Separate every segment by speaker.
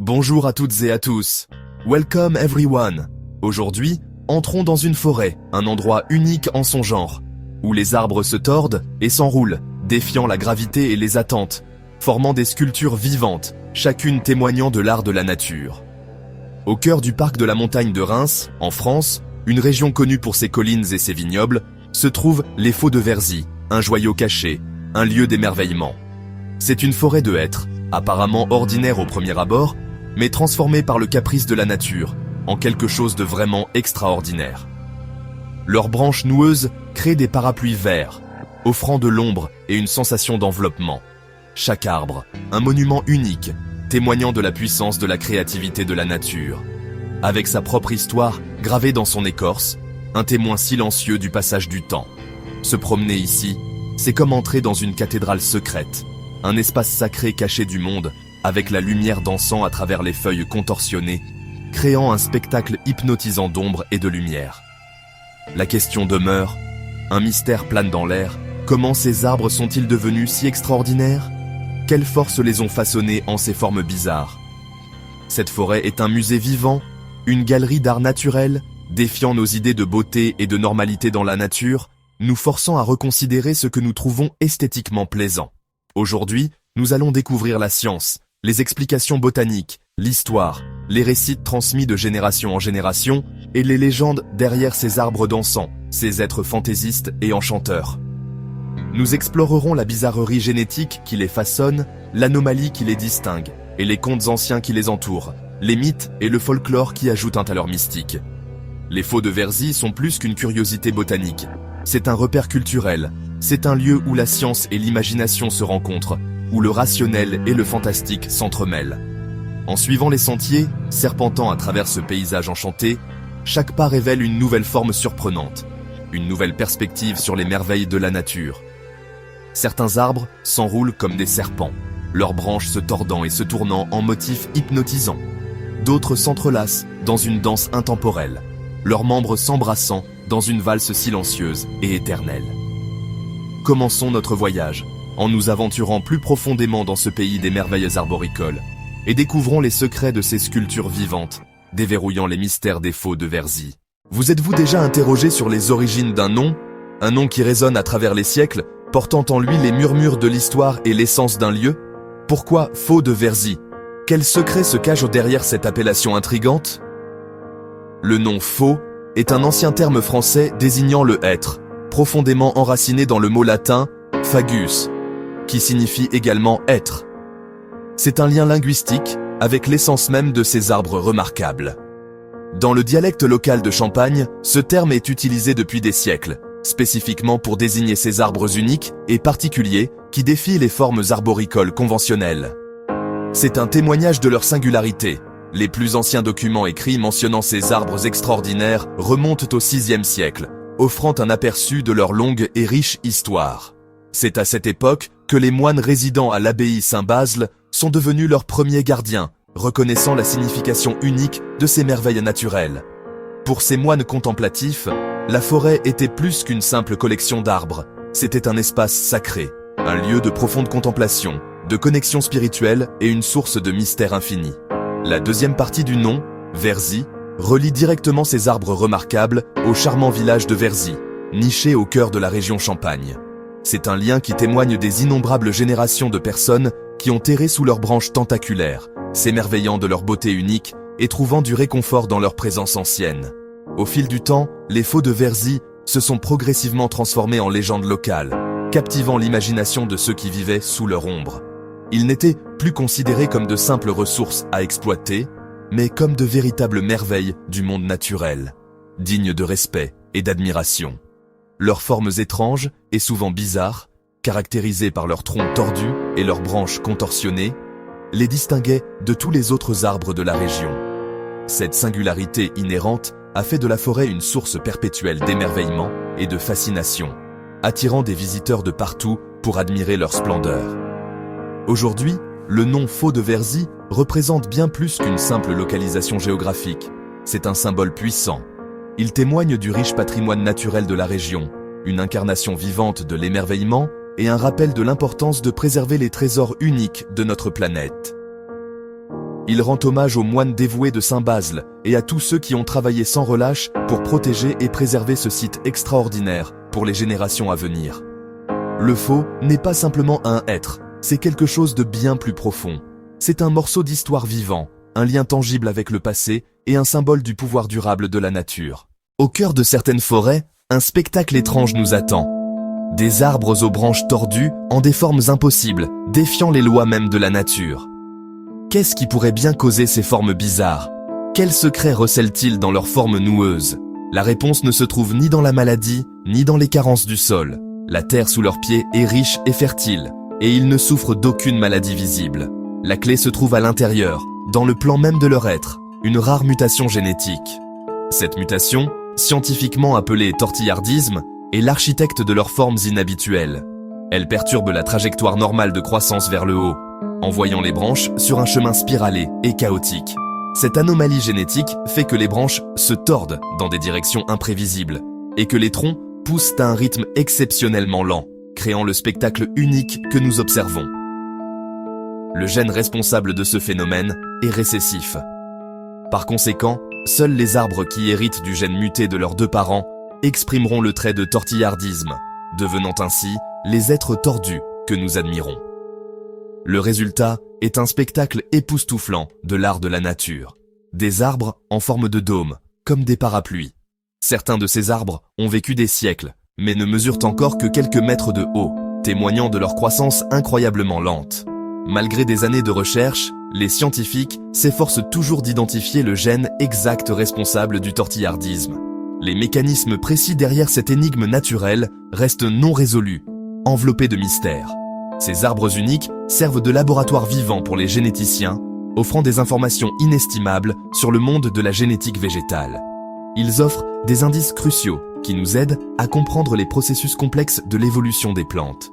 Speaker 1: Bonjour à toutes et à tous. Welcome everyone. Aujourd'hui, entrons dans une forêt, un endroit unique en son genre, où les arbres se tordent et s'enroulent, défiant la gravité et les attentes, formant des sculptures vivantes, chacune témoignant de l'art de la nature. Au cœur du parc de la montagne de Reims, en France, une région connue pour ses collines et ses vignobles, se trouvent les Faux de Verzy, un joyau caché, un lieu d'émerveillement. C'est une forêt de hêtres, apparemment ordinaire au premier abord, mais transformée par le caprice de la nature, en quelque chose de vraiment extraordinaire. Leurs branches noueuses créent des parapluies verts, offrant de l'ombre et une sensation d'enveloppement. Chaque arbre, un monument unique, témoignant de la puissance de la créativité de la nature. Avec sa propre histoire gravée dans son écorce, un témoin silencieux du passage du temps. Se promener ici, c'est comme entrer dans une cathédrale secrète, un espace sacré caché du monde, avec la lumière dansant à travers les feuilles contorsionnées, créant un spectacle hypnotisant d'ombre et de lumière. La question demeure, un mystère plane dans l'air, comment ces arbres sont-ils devenus si extraordinaires ? Quelles forces les ont façonnés en ces formes bizarres ? Cette forêt est un musée vivant, une galerie d'art naturel, défiant nos idées de beauté et de normalité dans la nature, nous forçant à reconsidérer ce que nous trouvons esthétiquement plaisant. Aujourd'hui, nous allons découvrir la science, les explications botaniques, l'histoire, les récits transmis de génération en génération et les légendes derrière ces arbres dansants, ces êtres fantaisistes et enchanteurs. Nous explorerons la bizarrerie génétique qui les façonne, l'anomalie qui les distingue, et les contes anciens qui les entourent, les mythes et le folklore qui ajoutent à leur mystique. Les Faux de Verzy sont plus qu'une curiosité botanique. C'est un repère culturel, c'est un lieu où la science et l'imagination se rencontrent, où le rationnel et le fantastique s'entremêlent. En suivant les sentiers, serpentant à travers ce paysage enchanté, chaque pas révèle une nouvelle forme surprenante, une nouvelle perspective sur les merveilles de la nature. Certains arbres s'enroulent comme des serpents, leurs branches se tordant et se tournant en motifs hypnotisants. D'autres s'entrelacent dans une danse intemporelle, leurs membres s'embrassant dans une valse silencieuse et éternelle. Commençons notre voyage, en nous aventurant plus profondément dans ce pays des merveilles arboricoles, et découvrons les secrets de ces sculptures vivantes, déverrouillant les mystères des Faux de Verzy. Vous êtes-vous déjà interrogé sur les origines d'un nom ? Un nom qui résonne à travers les siècles, portant en lui les murmures de l'histoire et l'essence d'un lieu ? Pourquoi Faux de Verzy ? Quel secret se cache derrière cette appellation intrigante ? Le nom faux est un ancien terme français désignant le hêtre, profondément enraciné dans le mot latin fagus, qui signifie également être. C'est un lien linguistique avec l'essence même de ces arbres remarquables. Dans le dialecte local de Champagne, ce terme est utilisé depuis des siècles, spécifiquement pour désigner ces arbres uniques et particuliers qui défient les formes arboricoles conventionnelles. C'est un témoignage de leur singularité. Les plus anciens documents écrits mentionnant ces arbres extraordinaires remontent au VIe siècle, offrant un aperçu de leur longue et riche histoire. C'est à cette époque que les moines résidant à l'abbaye Saint-Basle sont devenus leurs premiers gardiens, reconnaissant la signification unique de ces merveilles naturelles. Pour ces moines contemplatifs, la forêt était plus qu'une simple collection d'arbres, c'était un espace sacré, un lieu de profonde contemplation, de connexion spirituelle et une source de mystère infini. La deuxième partie du nom, Verzy, relie directement ces arbres remarquables au charmant village de Verzy, niché au cœur de la région Champagne. C'est un lien qui témoigne des innombrables générations de personnes qui ont erré sous leurs branches tentaculaires, s'émerveillant de leur beauté unique et trouvant du réconfort dans leur présence ancienne. Au fil du temps, les Faux de Verzy se sont progressivement transformés en légendes locales, captivant l'imagination de ceux qui vivaient sous leur ombre. Ils n'étaient plus considérés comme de simples ressources à exploiter, mais comme de véritables merveilles du monde naturel, dignes de respect et d'admiration. Leurs formes étranges et souvent bizarres, caractérisées par leurs troncs tordus et leurs branches contorsionnées, les distinguaient de tous les autres arbres de la région. Cette singularité inhérente a fait de la forêt une source perpétuelle d'émerveillement et de fascination, attirant des visiteurs de partout pour admirer leur splendeur. Aujourd'hui, le nom Faux de Verzy représente bien plus qu'une simple localisation géographique. C'est un symbole puissant. Il témoigne du riche patrimoine naturel de la région, une incarnation vivante de l'émerveillement et un rappel de l'importance de préserver les trésors uniques de notre planète. Il rend hommage aux moines dévoués de Saint-Basle et à tous ceux qui ont travaillé sans relâche pour protéger et préserver ce site extraordinaire pour les générations à venir. Le faux n'est pas simplement un être, c'est quelque chose de bien plus profond. C'est un morceau d'histoire vivant, un lien tangible avec le passé et un symbole du pouvoir durable de la nature. Au cœur de certaines forêts, un spectacle étrange nous attend. Des arbres aux branches tordues en des formes impossibles, défiant les lois mêmes de la nature. Qu'est-ce qui pourrait bien causer ces formes bizarres? Quels secrets recèlent-ils dans leurs formes noueuses? La réponse ne se trouve ni dans la maladie, ni dans les carences du sol. La terre sous leurs pieds est riche et fertile, et ils ne souffrent d'aucune maladie visible. La clé se trouve à l'intérieur, dans le plan même de leur être, une rare mutation génétique. Cette mutation, scientifiquement appelée tortillardisme, est l'architecte de leurs formes inhabituelles. Elle perturbe la trajectoire normale de croissance vers le haut, envoyant les branches sur un chemin spiralé et chaotique. Cette anomalie génétique fait que les branches se tordent dans des directions imprévisibles et que les troncs poussent à un rythme exceptionnellement lent, créant le spectacle unique que nous observons. Le gène responsable de ce phénomène est récessif. Par conséquent, seuls les arbres qui héritent du gène muté de leurs deux parents exprimeront le trait de tortillardisme, devenant ainsi les êtres tordus que nous admirons. Le résultat est un spectacle époustouflant de l'art de la nature. Des arbres en forme de dôme, comme des parapluies. Certains de ces arbres ont vécu des siècles, mais ne mesurent encore que quelques mètres de haut, témoignant de leur croissance incroyablement lente. Malgré des années de recherche, les scientifiques s'efforcent toujours d'identifier le gène exact responsable du tortillardisme. Les mécanismes précis derrière cette énigme naturelle restent non résolus, enveloppés de mystères. Ces arbres uniques servent de laboratoire vivant pour les généticiens, offrant des informations inestimables sur le monde de la génétique végétale. Ils offrent des indices cruciaux qui nous aident à comprendre les processus complexes de l'évolution des plantes.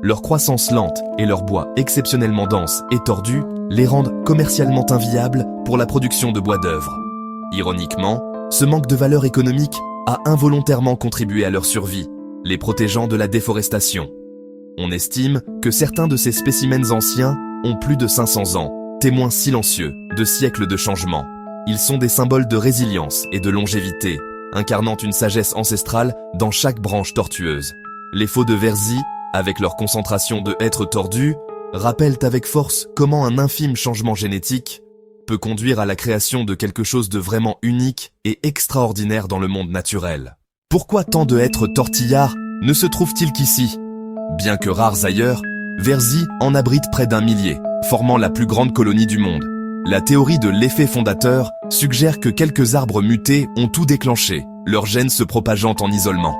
Speaker 1: Leur croissance lente et leur bois exceptionnellement dense et tordu les rendent commercialement inviables pour la production de bois d'œuvre. Ironiquement, ce manque de valeur économique a involontairement contribué à leur survie, les protégeant de la déforestation. On estime que certains de ces spécimens anciens ont plus de 500 ans, témoins silencieux de siècles de changements. Ils sont des symboles de résilience et de longévité, incarnant une sagesse ancestrale dans chaque branche tortueuse. Les faux de Verzy, avec leur concentration de êtres tordus, rappellent avec force comment un infime changement génétique peut conduire à la création de quelque chose de vraiment unique et extraordinaire dans le monde naturel. Pourquoi tant de êtres tortillards ne se trouvent-ils qu'ici? Bien que rares ailleurs, Verzy en abrite près d'1 millier, formant la plus grande colonie du monde. La théorie de l'effet fondateur suggère que quelques arbres mutés ont tout déclenché, leurs gènes se propageant en isolement.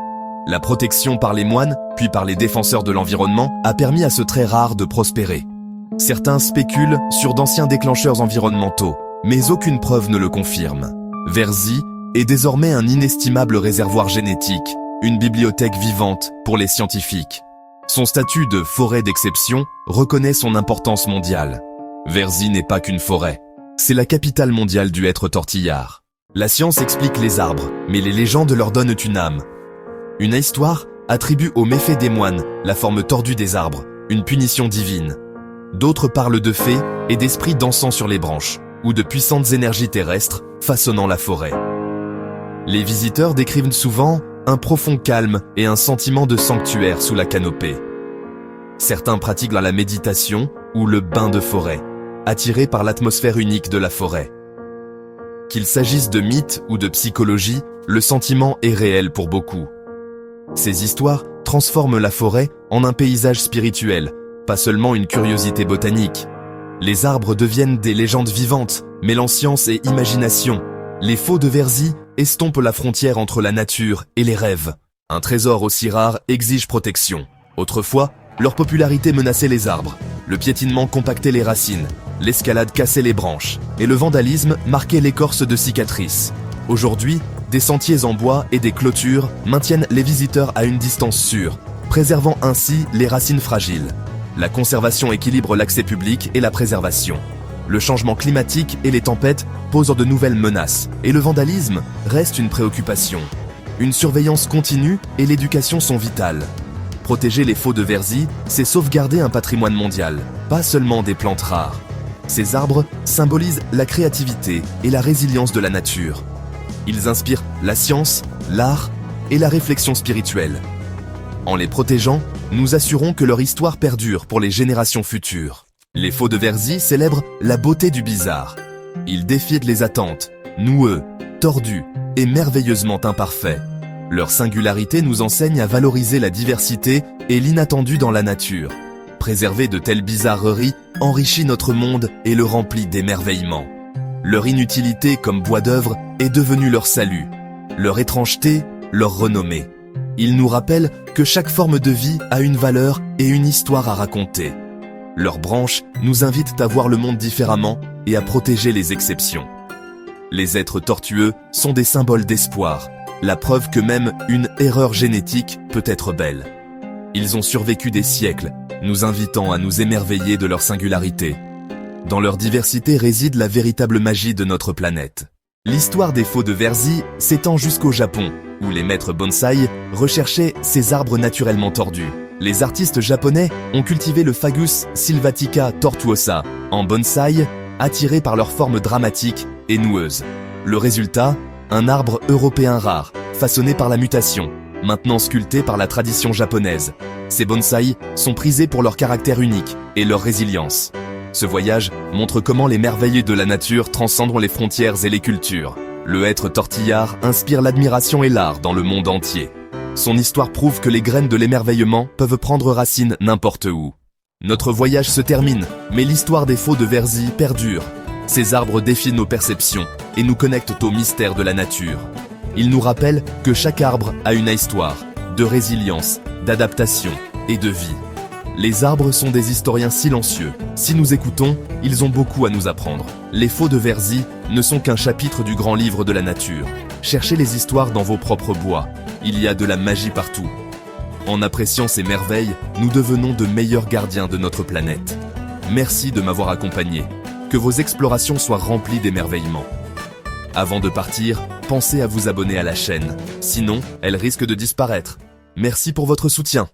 Speaker 1: La protection par les moines, puis par les défenseurs de l'environnement, a permis à ce trait rare de prospérer. Certains spéculent sur d'anciens déclencheurs environnementaux, mais aucune preuve ne le confirme. Verzy est désormais un inestimable réservoir génétique, une bibliothèque vivante pour les scientifiques. Son statut de forêt d'exception reconnaît son importance mondiale. Verzy n'est pas qu'une forêt, c'est la capitale mondiale du hêtre tortillard. La science explique les arbres, mais les légendes leur donnent une âme. Une histoire attribue aux méfaits des moines la forme tordue des arbres, une punition divine. D'autres parlent de fées et d'esprits dansant sur les branches, ou de puissantes énergies terrestres façonnant la forêt. Les visiteurs décrivent souvent un profond calme et un sentiment de sanctuaire sous la canopée. Certains pratiquent la méditation ou le bain de forêt, attirés par l'atmosphère unique de la forêt. Qu'il s'agisse de mythes ou de psychologie, le sentiment est réel pour beaucoup. Ces histoires transforment la forêt en un paysage spirituel, pas seulement une curiosité botanique. Les arbres deviennent des légendes vivantes, mêlant science et imagination. Les faux de Verzy estompent la frontière entre la nature et les rêves. Un trésor aussi rare exige protection. Autrefois, leur popularité menaçait les arbres. Le piétinement compactait les racines, l'escalade cassait les branches, et le vandalisme marquait l'écorce de cicatrices. Aujourd'hui, des sentiers en bois et des clôtures maintiennent les visiteurs à une distance sûre, préservant ainsi les racines fragiles. La conservation équilibre l'accès public et la préservation. Le changement climatique et les tempêtes posent de nouvelles menaces, et le vandalisme reste une préoccupation. Une surveillance continue et l'éducation sont vitales. Protéger les faux de Verzy, c'est sauvegarder un patrimoine mondial, pas seulement des plantes rares. Ces arbres symbolisent la créativité et la résilience de la nature. Ils inspirent la science, l'art et la réflexion spirituelle. En les protégeant, nous assurons que leur histoire perdure pour les générations futures. Les faux de Verzy célèbrent la beauté du bizarre. Ils défient les attentes, noueux, tordus et merveilleusement imparfaits. Leur singularité nous enseigne à valoriser la diversité et l'inattendu dans la nature. Préserver de telles bizarreries enrichit notre monde et le remplit d'émerveillement. Leur inutilité comme bois d'œuvre est devenue leur salut, leur étrangeté, leur renommée. Ils nous rappellent que chaque forme de vie a une valeur et une histoire à raconter. Leurs branches nous invitent à voir le monde différemment et à protéger les exceptions. Les êtres tortueux sont des symboles d'espoir, la preuve que même une erreur génétique peut être belle. Ils ont survécu des siècles, nous invitant à nous émerveiller de leur singularité. Dans leur diversité réside la véritable magie de notre planète. L'histoire des faux de Verzy s'étend jusqu'au Japon, où les maîtres bonsaï recherchaient ces arbres naturellement tordus. Les artistes japonais ont cultivé le Fagus sylvatica tortuosa en bonsaï, attirés par leur forme dramatique et noueuse. Le résultat, un arbre européen rare, façonné par la mutation, maintenant sculpté par la tradition japonaise. Ces bonsaïs sont prisés pour leur caractère unique et leur résilience. Ce voyage montre comment les merveilles de la nature transcendent les frontières et les cultures. Le hêtre tortillard inspire l'admiration et l'art dans le monde entier. Son histoire prouve que les graines de l'émerveillement peuvent prendre racine n'importe où. Notre voyage se termine, mais l'histoire des faux de Verzy perdure. Ces arbres défient nos perceptions et nous connectent au mystère de la nature. Ils nous rappellent que chaque arbre a une histoire, de résilience, d'adaptation et de vie. Les arbres sont des historiens silencieux. Si nous écoutons, ils ont beaucoup à nous apprendre. Les faux de Verzy ne sont qu'un chapitre du grand livre de la nature. Cherchez les histoires dans vos propres bois. Il y a de la magie partout. En appréciant ces merveilles, nous devenons de meilleurs gardiens de notre planète. Merci de m'avoir accompagné. Que vos explorations soient remplies d'émerveillements. Avant de partir, pensez à vous abonner à la chaîne. Sinon, elle risque de disparaître. Merci pour votre soutien.